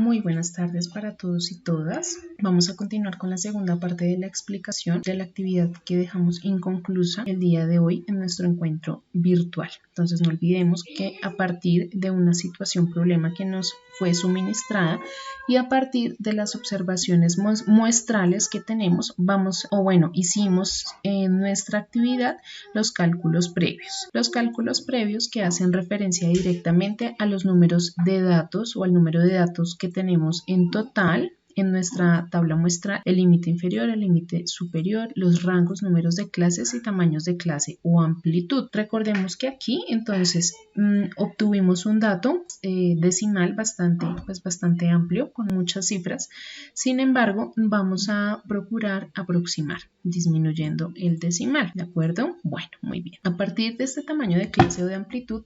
Muy buenas tardes para todos y todas. Vamos a continuar con la segunda parte de la explicación de la actividad que dejamos inconclusa el día de hoy en nuestro encuentro virtual. Entonces no olvidemos que a partir de una situación problema que nos fue suministrada y a partir de las observaciones muestrales que tenemos, hicimos en nuestra actividad los cálculos previos. Los cálculos previos que hacen referencia directamente a los números de datos o al número de datos que tenemos en total en nuestra tabla muestral, el límite inferior, el límite superior, los rangos, números de clases y tamaños de clase o amplitud. Recordemos que aquí entonces obtuvimos un dato decimal bastante amplio con muchas cifras. Sin embargo, vamos a procurar aproximar disminuyendo el decimal, ¿de acuerdo? Bueno, muy bien. A partir de este tamaño de clase o de amplitud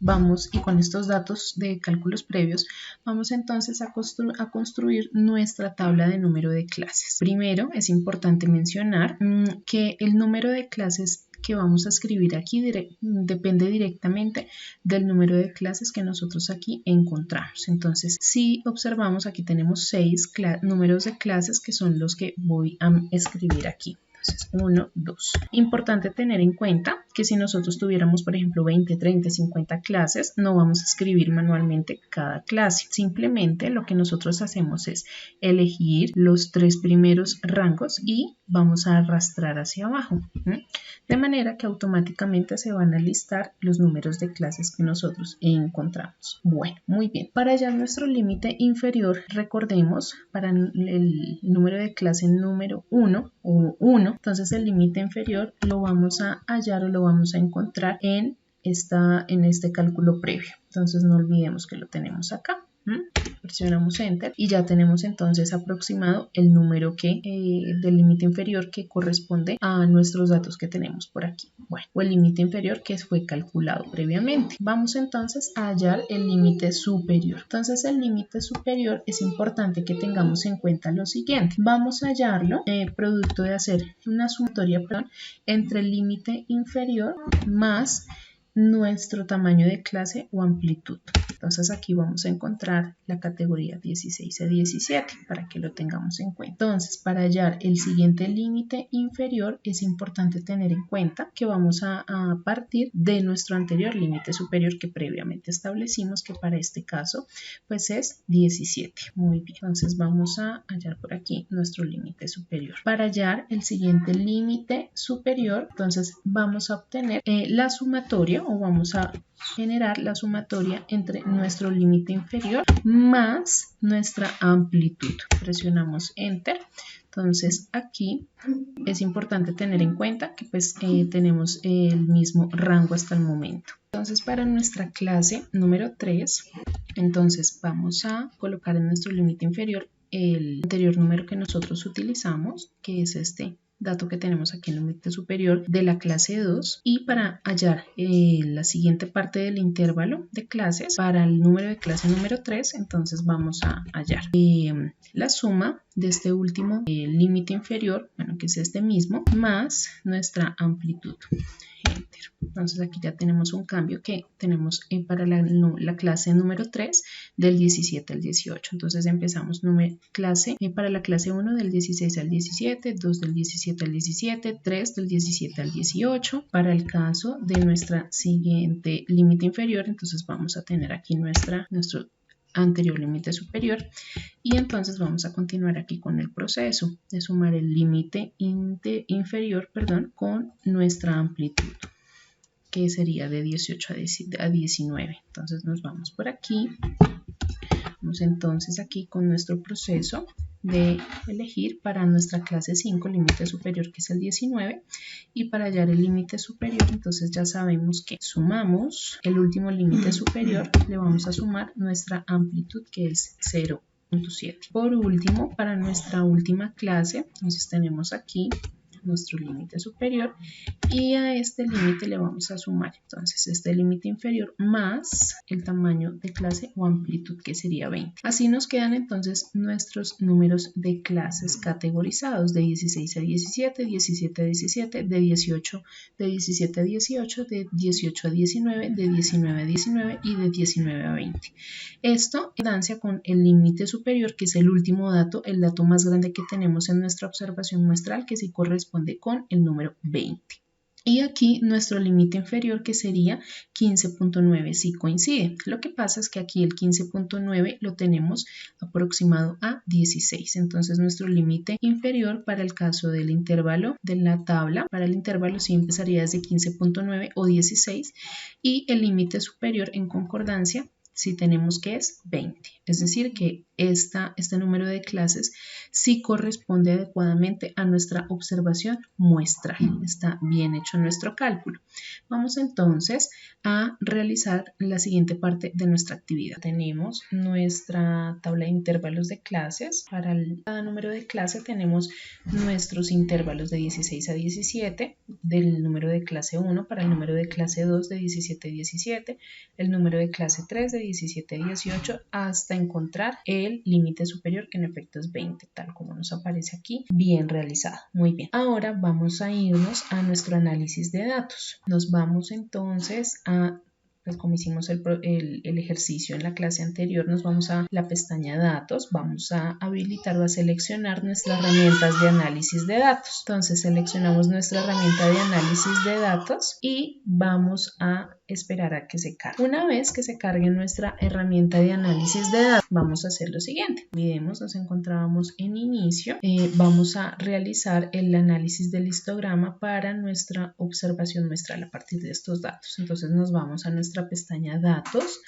y con estos datos de cálculos previos, vamos entonces a construir nuestra tabla de número de clases. Primero, es importante mencionar que el número de clases que vamos a escribir aquí depende directamente del número de clases que nosotros aquí encontramos. Entonces, si observamos, aquí tenemos 6 números de clases que son los que voy a escribir aquí. Entonces, 1, 2. Importante tener en cuenta que si nosotros tuviéramos, por ejemplo, 20, 30, 50 clases, no vamos a escribir manualmente cada clase. Simplemente lo que nosotros hacemos es elegir los 3 primeros rangos y vamos a arrastrar hacia abajo. De manera que automáticamente se van a listar los números de clases que nosotros encontramos. Bueno, muy bien. Para hallar nuestro límite inferior, recordemos, para el número de clase número 1 o 1, entonces el límite inferior lo vamos a hallar o lo vamos a encontrar en este cálculo previo. Entonces no olvidemos que lo tenemos acá. Presionamos Enter y ya tenemos entonces aproximado el número del límite inferior que corresponde a nuestros datos que tenemos por aquí. Bueno, o el límite inferior que fue calculado previamente. Vamos entonces a hallar el límite superior. Entonces el límite superior es importante que tengamos en cuenta lo siguiente. Vamos a hallarlo producto de hacer una sumatoria entre el límite inferior más nuestro tamaño de clase o amplitud. Entonces aquí vamos a encontrar la categoría 16 a 17 para que lo tengamos en cuenta. Entonces, para hallar el siguiente límite inferior es importante tener en cuenta que vamos a partir de nuestro anterior límite superior que previamente establecimos, que para este caso pues es 17. Muy bien, entonces vamos a hallar por aquí nuestro límite superior. Para hallar el siguiente límite superior, entonces vamos a obtener la sumatoria o vamos a generar la sumatoria entre nuestro límite inferior más nuestra amplitud. Presionamos Enter. Entonces aquí es importante tener en cuenta que pues tenemos el mismo rango hasta el momento. Entonces para nuestra clase número 3, entonces vamos a colocar en nuestro límite inferior el anterior número que nosotros utilizamos, que es este dato que tenemos aquí en el límite superior de la clase 2, y para hallar la siguiente parte del intervalo de clases para el número de clase número 3, entonces vamos a hallar la suma de este último límite inferior, que es este mismo, más nuestra amplitud. Enter. Entonces aquí ya tenemos un cambio que tenemos para la clase número 3 del 17 al 18. Entonces empezamos para la clase 1 del 16 al 17, 2 del 17 al 17, 3 del 17 al 18. Para el caso de nuestra siguiente límite inferior, entonces vamos a tener aquí nuestro anterior límite superior y entonces vamos a continuar aquí con el proceso de sumar el límite inferior con nuestra amplitud, que sería de 18 a 19. Entonces nos vamos por aquí, vamos entonces aquí con nuestro proceso de elegir para nuestra clase 5 límite superior, que es el 19, y para hallar el límite superior entonces ya sabemos que sumamos el último límite superior, le vamos a sumar nuestra amplitud, que es 0.7. Por último, para nuestra última clase, entonces tenemos aquí nuestro límite superior, y a este límite le vamos a sumar entonces este límite inferior más el tamaño de clase o amplitud, que sería 20. Así nos quedan entonces nuestros números de clases categorizados: de 16 a 17, 17 a 17, de 18, de 17 a 18, de 18 a 19, de 19 a 19 y de 19 a 20. Esto en concordancia con el límite superior, que es el último dato, el dato más grande que tenemos en nuestra observación muestral, que sí corresponde con el número 20. Y aquí nuestro límite inferior, que sería 15.9, sí coincide. Lo que pasa es que aquí el 15.9 lo tenemos aproximado a 16. Entonces nuestro límite inferior para el caso del intervalo de la tabla, para el intervalo sí empezaría desde 15.9 o 16, y el límite superior en concordancia si tenemos que es 20, es decir que este número de clases sí corresponde adecuadamente a nuestra observación muestral, está bien hecho nuestro cálculo. Vamos entonces a realizar la siguiente parte de nuestra actividad. Tenemos nuestra tabla de intervalos de clases. Para cada número de clase tenemos nuestros intervalos de 16 a 17, del número de clase 1 para el número de clase 2 de 17 a 17, el número de clase 3 de 17 a 18, hasta encontrar el límite superior, que en efecto es 20, tal como nos aparece aquí, bien realizado. Muy bien, ahora vamos a irnos a nuestro análisis de datos. Nos vamos entonces a, pues como hicimos el ejercicio en la clase anterior, nos vamos a la pestaña datos, vamos a habilitar o a seleccionar nuestras herramientas de análisis de datos. Entonces seleccionamos nuestra herramienta de análisis de datos y vamos a esperar a que se cargue. Una vez que se cargue nuestra herramienta de análisis de datos, vamos a hacer lo siguiente. Olvidemos, nos encontrábamos en inicio. Vamos a realizar el análisis del histograma para nuestra observación muestral a partir de estos datos. Entonces nos vamos a nuestra pestaña datos.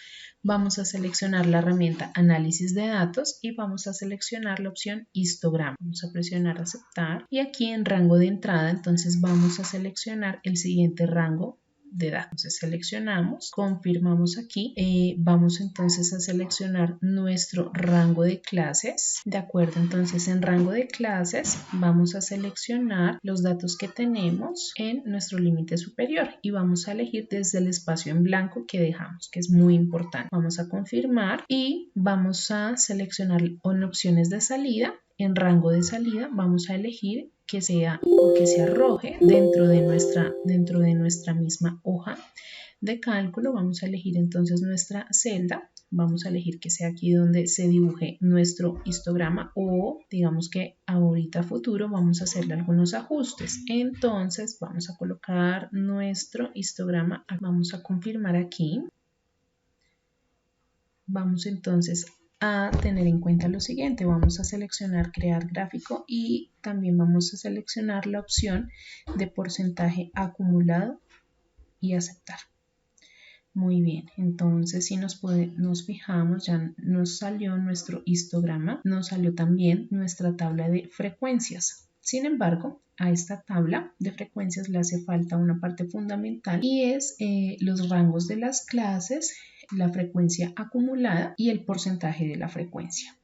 Vamos a seleccionar la herramienta análisis de datos y vamos a seleccionar la opción histograma. Vamos a presionar aceptar y aquí en rango de entrada entonces vamos a seleccionar el siguiente rango de datos. Entonces seleccionamos, confirmamos aquí, vamos entonces a seleccionar nuestro rango de clases. De acuerdo, entonces en rango de clases vamos a seleccionar los datos que tenemos en nuestro límite superior y vamos a elegir desde el espacio en blanco que dejamos, que es muy importante. Vamos a confirmar y vamos a seleccionar en opciones de salida. En rango de salida vamos a elegir que sea o que se arroje dentro de nuestra misma hoja de cálculo. Vamos a elegir entonces nuestra celda. Vamos a elegir que sea aquí donde se dibuje nuestro histograma, o digamos que ahorita a futuro vamos a hacerle algunos ajustes. Entonces vamos a colocar nuestro histograma. Vamos a confirmar aquí. Vamos entonces a tener en cuenta lo siguiente. Vamos a seleccionar crear gráfico y también vamos a seleccionar la opción de porcentaje acumulado y aceptar. Muy bien, entonces si nos fijamos, ya nos salió nuestro histograma, nos salió también nuestra tabla de frecuencias. Sin embargo, a esta tabla de frecuencias le hace falta una parte fundamental y es los rangos de las clases, la frecuencia acumulada y el porcentaje de la frecuencia.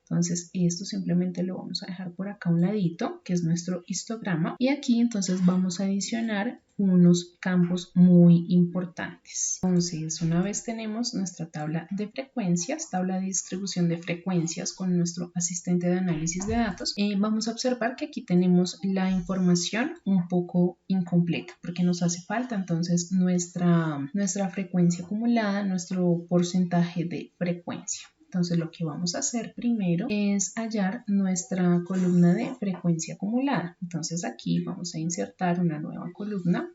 Entonces esto simplemente lo vamos a dejar por acá a un ladito, que es nuestro histograma, y aquí entonces vamos a adicionar unos campos muy importantes. Entonces una vez tenemos nuestra tabla de frecuencias, tabla de distribución de frecuencias con nuestro asistente de análisis de datos, vamos a observar que aquí tenemos la información un poco incompleta porque nos hace falta entonces nuestra frecuencia acumulada, nuestro porcentaje de frecuencia. Entonces lo que vamos a hacer primero es hallar nuestra columna de frecuencia acumulada. Entonces aquí vamos a insertar una nueva columna.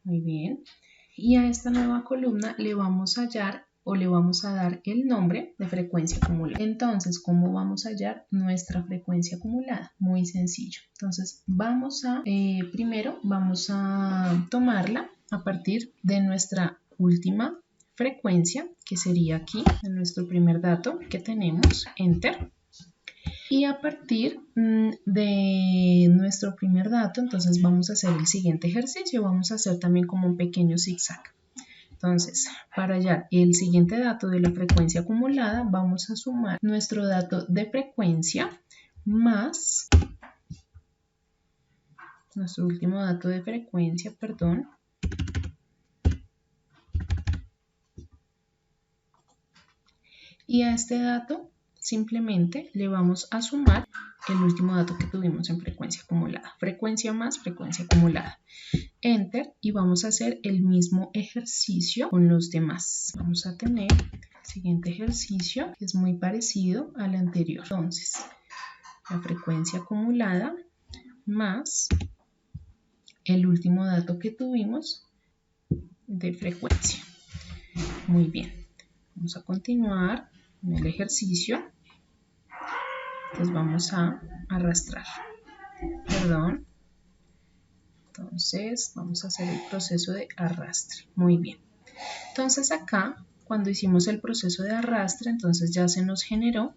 Muy bien. Y a esta nueva columna le vamos a hallar o le vamos a dar el nombre de frecuencia acumulada. Entonces, ¿cómo vamos a hallar nuestra frecuencia acumulada? Muy sencillo. Entonces, primero vamos a tomarla a partir de nuestra última frecuencia, que sería aquí en nuestro primer dato que tenemos, enter, y a partir de nuestro primer dato entonces vamos a hacer el siguiente ejercicio, vamos a hacer también como un pequeño zigzag. Entonces, para hallar el siguiente dato de la frecuencia acumulada, vamos a sumar nuestro dato de frecuencia más nuestro último dato de frecuencia, perdón. Y a este dato simplemente le vamos a sumar el último dato que tuvimos en frecuencia acumulada. Frecuencia más frecuencia acumulada. Enter y vamos a hacer el mismo ejercicio con los demás. Vamos a tener el siguiente ejercicio que es muy parecido al anterior. Entonces, la frecuencia acumulada más el último dato que tuvimos de frecuencia. Muy bien, vamos a continuar con el ejercicio. Entonces vamos a arrastrar, perdón. Entonces vamos a hacer el proceso de arrastre. Muy bien. Entonces acá, cuando hicimos el proceso de arrastre, entonces ya se nos generó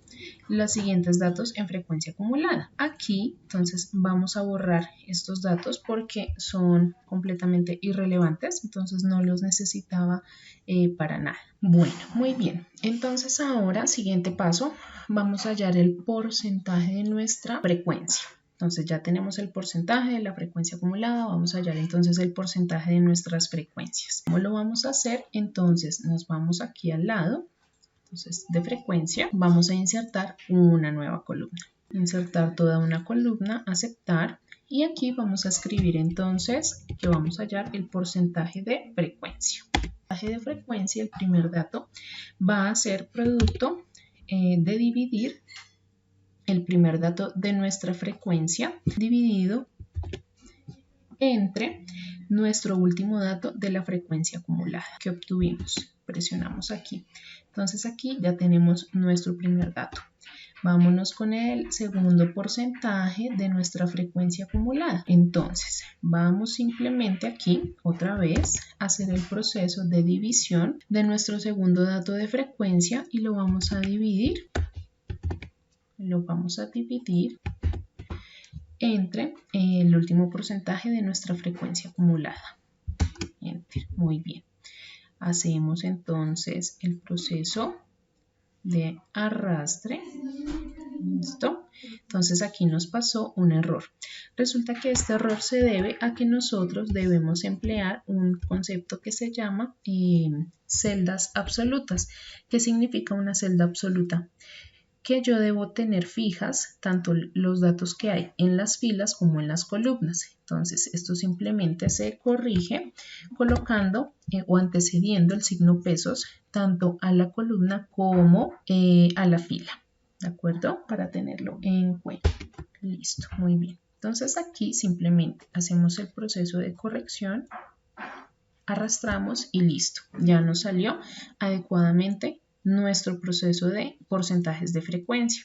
los siguientes datos en frecuencia acumulada. Aquí, entonces vamos a borrar estos datos porque son completamente irrelevantes, entonces no los necesitaba para nada. Bueno, muy bien. Entonces ahora, siguiente paso, vamos a hallar el porcentaje de nuestra frecuencia. Entonces ya tenemos el porcentaje de la frecuencia acumulada, vamos a hallar entonces el porcentaje de nuestras frecuencias. ¿Cómo lo vamos a hacer? Entonces nos vamos aquí al lado, entonces de frecuencia, vamos a insertar una nueva columna. Insertar toda una columna, aceptar, y aquí vamos a escribir entonces que vamos a hallar el porcentaje de frecuencia. El porcentaje de frecuencia, el primer dato, va a ser producto de dividir el primer dato de nuestra frecuencia dividido entre nuestro último dato de la frecuencia acumulada que obtuvimos. Presionamos aquí. Entonces aquí ya tenemos nuestro primer dato. Vámonos con el segundo porcentaje de nuestra frecuencia acumulada. Entonces vamos simplemente aquí otra vez a hacer el proceso de división de nuestro segundo dato de frecuencia y lo vamos a dividir. Entre el último porcentaje de nuestra frecuencia acumulada. Enter. Muy bien. Hacemos entonces el proceso de arrastre. ¿Listo? Entonces aquí nos pasó un error. Resulta que este error se debe a que nosotros debemos emplear un concepto que se llama celdas absolutas. ¿Qué significa una celda absoluta? Que yo debo tener fijas tanto los datos que hay en las filas como en las columnas. Entonces esto simplemente se corrige colocando o antecediendo el signo pesos tanto a la columna como a la fila. ¿De acuerdo? Para tenerlo en cuenta. Listo, muy bien. Entonces aquí simplemente hacemos el proceso de corrección, arrastramos y listo. Ya nos salió adecuadamente nuestro proceso de porcentajes de frecuencia.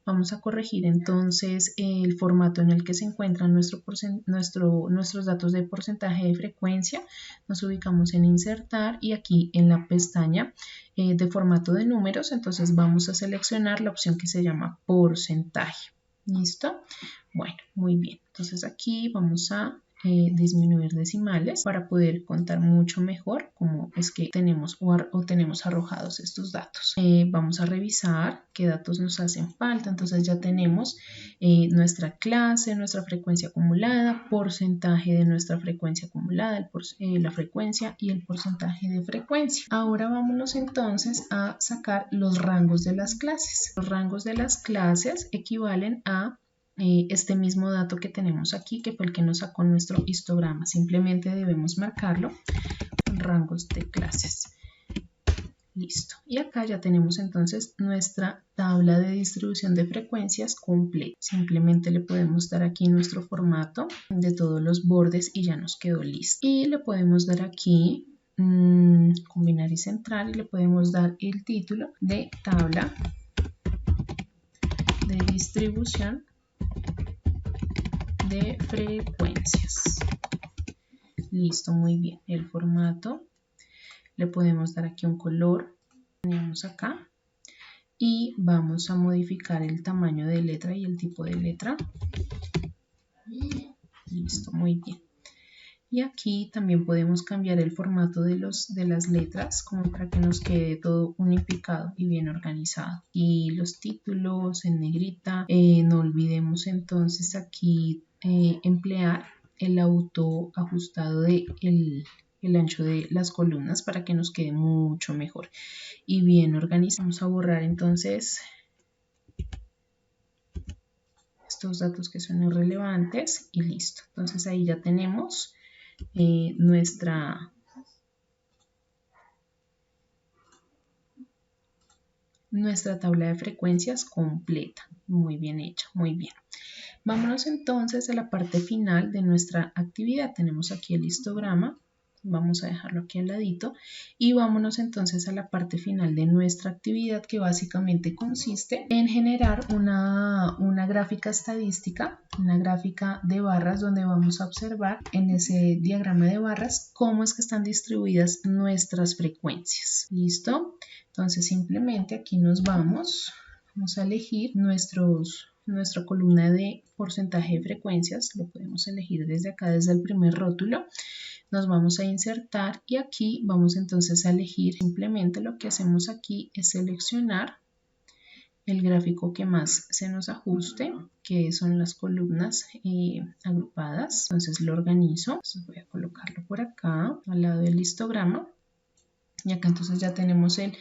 Vamos a corregir entonces el formato en el que se encuentran nuestros datos de porcentaje de frecuencia. Nos ubicamos en insertar y aquí en la pestaña de formato de números, entonces vamos a seleccionar la opción que se llama porcentaje. ¿Listo? Bueno, muy bien. Entonces aquí vamos a disminuir decimales para poder contar mucho mejor cómo es que tenemos o tenemos arrojados estos datos. Vamos a revisar qué datos nos hacen falta. Entonces ya tenemos nuestra clase, nuestra frecuencia acumulada, porcentaje de nuestra frecuencia acumulada, la frecuencia y el porcentaje de frecuencia. Ahora vámonos entonces a sacar los rangos de las clases. Los rangos de las clases equivalen a este mismo dato que tenemos aquí, que fue el que nos sacó nuestro histograma. Simplemente debemos marcarlo con rangos de clases. Listo. Y acá ya tenemos entonces nuestra tabla de distribución de frecuencias completa. Simplemente le podemos dar aquí nuestro formato de todos los bordes y ya nos quedó listo. Y le podemos dar aquí combinar y centrar y le podemos dar el título de tabla de distribución de frecuencias. Listo, muy bien. El formato, le podemos dar aquí un color, ponemos acá y vamos a modificar el tamaño de letra y el tipo de letra. Listo, muy bien. Y aquí también podemos cambiar el formato de las letras como para que nos quede todo unificado y bien organizado. Y los títulos en negrita. No olvidemos entonces aquí emplear el auto ajustado de el ancho de las columnas para que nos quede mucho mejor y bien organizado. Vamos a borrar entonces estos datos que son irrelevantes y listo. Entonces ahí ya tenemos nuestra tabla de frecuencias completa. Muy bien hecha, muy bien. Vámonos entonces a la parte final de nuestra actividad. Tenemos aquí el histograma. Vamos a dejarlo aquí al ladito y vámonos entonces a la parte final de nuestra actividad, que básicamente consiste en generar una gráfica estadística, una gráfica de barras, donde vamos a observar en ese diagrama de barras cómo es que están distribuidas nuestras frecuencias. ¿Listo? Entonces simplemente aquí nos vamos a elegir nuestra columna de porcentaje de frecuencias. Lo podemos elegir desde acá, desde el primer rótulo. Nos vamos a insertar y aquí vamos entonces a elegir. Simplemente lo que hacemos aquí es seleccionar el gráfico que más se nos ajuste, que son las columnas agrupadas. Entonces lo organizo. Entonces voy a colocarlo por acá al lado del histograma y acá entonces ya tenemos el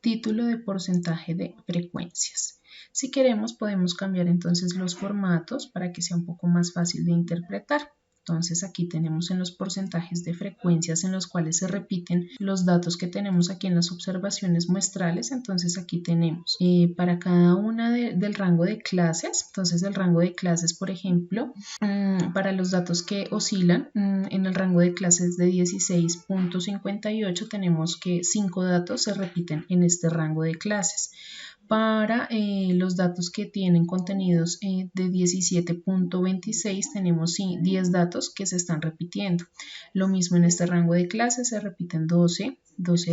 título de porcentaje de frecuencias. Si queremos podemos cambiar entonces los formatos para que sea un poco más fácil de interpretar. Entonces aquí tenemos en los porcentajes de frecuencias en los cuales se repiten los datos que tenemos aquí en las observaciones muestrales. Entonces aquí tenemos para cada una del rango de clases. Entonces el rango de clases, por ejemplo, para los datos que oscilan en el rango de clases de 16.58 tenemos que 5 datos se repiten en este rango de clases. Para los datos que tienen contenidos de 17.26 tenemos 10 datos que se están repitiendo. Lo mismo en este rango de clases se repiten 12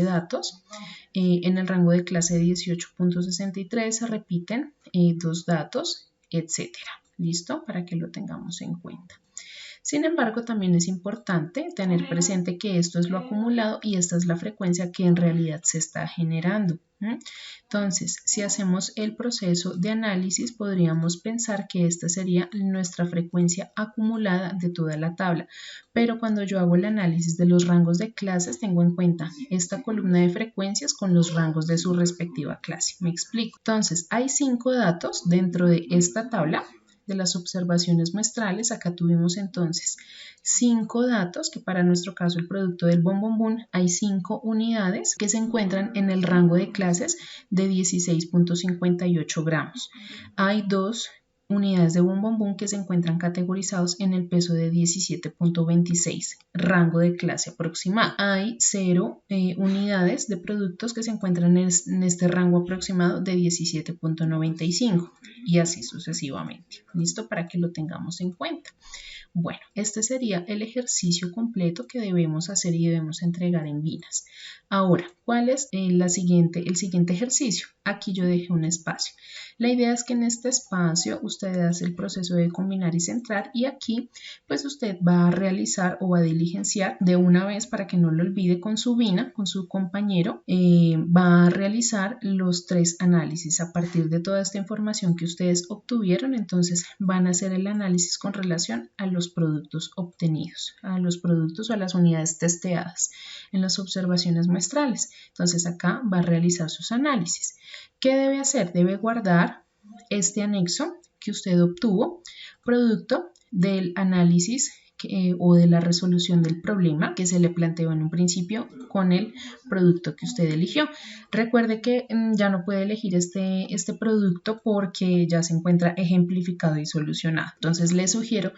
datos. En el rango de clase 18.63 se repiten 2 datos, etcétera. ¿Listo? Para que lo tengamos en cuenta. Sin embargo, también es importante tener presente que esto es lo acumulado y esta es la frecuencia que en realidad se está generando. Entonces, si hacemos el proceso de análisis, podríamos pensar que esta sería nuestra frecuencia acumulada de toda la tabla. Pero cuando yo hago el análisis de los rangos de clases, tengo en cuenta esta columna de frecuencias con los rangos de su respectiva clase. Me explico. Entonces, hay 5 datos dentro de esta tabla de las observaciones muestrales. Acá tuvimos entonces 5 datos, que para nuestro caso el producto del bombombón, hay 5 unidades que se encuentran en el rango de clases de 16.58 gramos. Hay 2 unidades de bombombón que se encuentran categorizados en el peso de 17.26, rango de clase aproximado. Hay 0 unidades de productos que se encuentran en este rango aproximado de 17.95 y así sucesivamente. ¿Listo? Para que lo tengamos en cuenta. Bueno, este sería el ejercicio completo que debemos hacer y debemos entregar en Vinas. Ahora, ¿cuál es el siguiente ejercicio? Aquí yo dejé un espacio. La idea es que en este espacio usted hace el proceso de combinar y centrar y aquí pues usted va a realizar o va a diligenciar de una vez para que no lo olvide con su Vina, con su compañero, va a realizar los 3 análisis a partir de toda esta información que ustedes obtuvieron. Entonces van a hacer el análisis con relación a los productos obtenidos, a los productos o a las unidades testeadas en las observaciones muestrales. Entonces acá va a realizar sus análisis. ¿Qué debe hacer? Debe guardar este anexo que usted obtuvo, producto del análisis o de la resolución del problema que se le planteó en un principio con el producto que usted eligió. Recuerde que ya no puede elegir este producto porque ya se encuentra ejemplificado y solucionado. Entonces le sugiero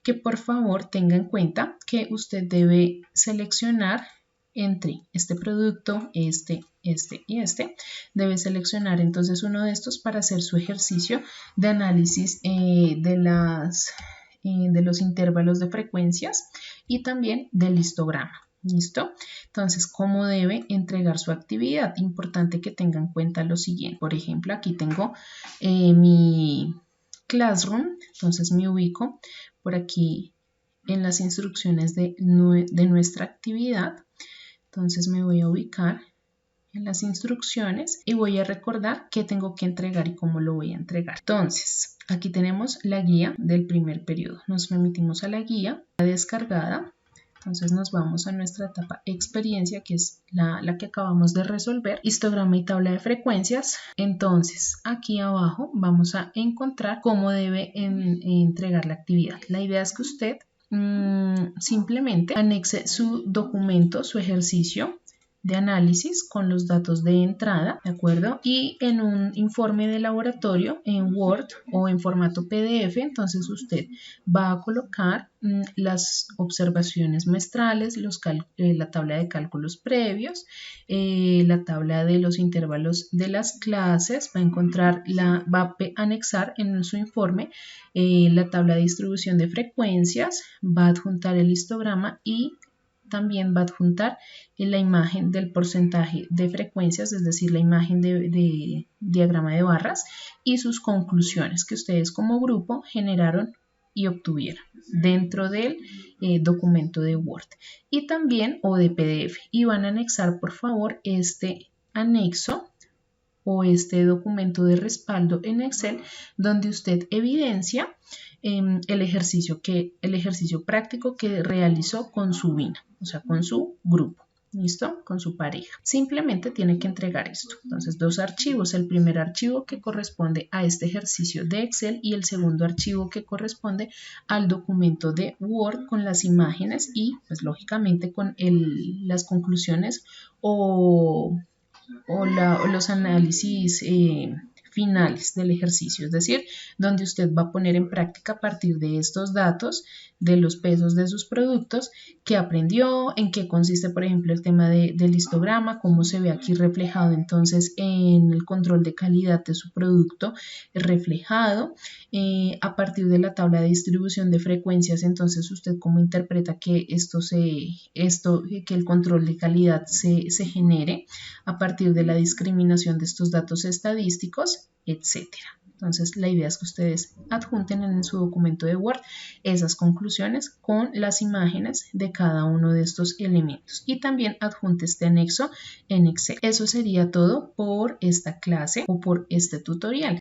que por favor tenga en cuenta que usted debe seleccionar entre este producto, este y este. Debe seleccionar entonces uno de estos para hacer su ejercicio de análisis de los intervalos de frecuencias y también del histograma. ¿Listo? Entonces, ¿cómo debe entregar su actividad? Importante que tenga en cuenta lo siguiente. Por ejemplo, aquí tengo mi Classroom, entonces me ubico por aquí en las instrucciones de nuestra actividad. Entonces me voy a ubicar en las instrucciones y voy a recordar qué tengo que entregar y cómo lo voy a entregar. Entonces, aquí tenemos la guía del primer periodo. Nos remitimos a la guía descargada. Entonces nos vamos a nuestra etapa experiencia, que es la que acabamos de resolver, histograma y tabla de frecuencias. Entonces aquí abajo vamos a encontrar cómo debe entregar la actividad. La idea es que usted simplemente anexe su documento, su ejercicio de análisis con los datos de entrada, ¿de acuerdo? Y en un informe de laboratorio en Word o en formato PDF, entonces usted va a colocar las observaciones muestrales, la tabla de cálculos previos, la tabla de los intervalos de las clases, va a encontrar, va a anexar en su informe la tabla de distribución de frecuencias, va a adjuntar el histograma y también va a adjuntar la imagen del porcentaje de frecuencias, es decir, la imagen de diagrama de barras y sus conclusiones que ustedes como grupo generaron y obtuvieron dentro del documento de Word y también o de PDF. Y van a anexar, por favor, este anexo o este documento de respaldo en Excel donde usted evidencia el ejercicio práctico que realizó con su BINA, o sea, con su grupo. ¿Listo? Con su pareja. Simplemente tiene que entregar esto. Entonces, dos archivos. El primer archivo que corresponde a este ejercicio de Excel y el segundo archivo que corresponde al documento de Word con las imágenes y, pues, lógicamente con las conclusiones o los análisis finales del ejercicio, es decir, donde usted va a poner en práctica a partir de estos datos, de los pesos de sus productos, qué aprendió, en qué consiste, por ejemplo, el tema del histograma, cómo se ve aquí reflejado entonces en el control de calidad de su producto reflejado, a partir de la tabla de distribución de frecuencias, entonces usted cómo interpreta que que el control de calidad se genere a partir de la discriminación de estos datos estadísticos, etcétera. Entonces, la idea es que ustedes adjunten en su documento de Word esas conclusiones con las imágenes de cada uno de estos elementos y también adjunte este anexo en Excel. Eso sería todo por esta clase o por este tutorial.